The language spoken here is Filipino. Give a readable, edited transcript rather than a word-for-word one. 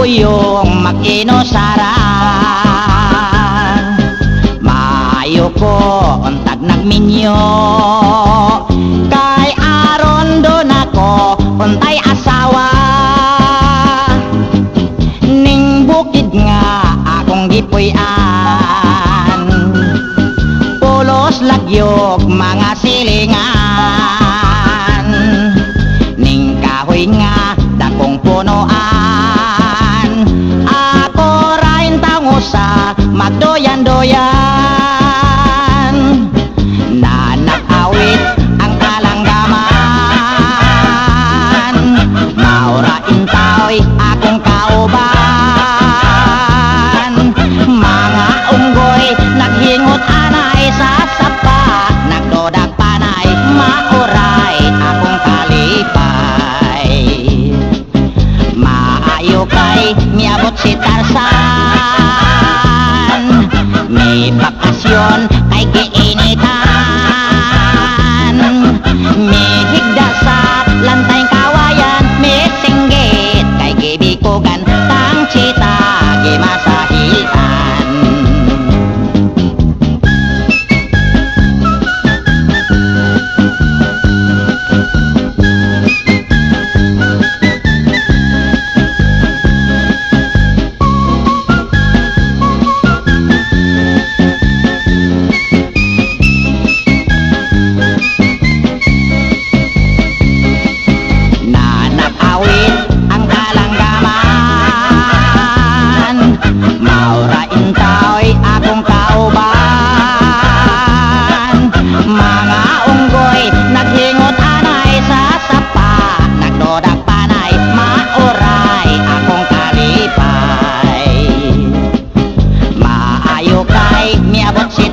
yung mag-inusaran. Maayo ko untag nagminyo, kay aron doon ako untay asawa. Ning bukid nga akong gipuy-an, pulos lagyog mga silingan. Ning kahoy nga dakong punuan, ako rain tango sa magdoyan-doyan. Nanakawit ang kalanggaman, maura intaoy akong kauban. Mga unggoy naghingot anay sa sapa, nagdodag panay mauray akong kalipay. Maayo kay miabot si Tarzan, may bakasyon kay giinitan. May higda sa lantay kawayan, may singgit kay gibikugan, tang chita gimasahitan. Miabot si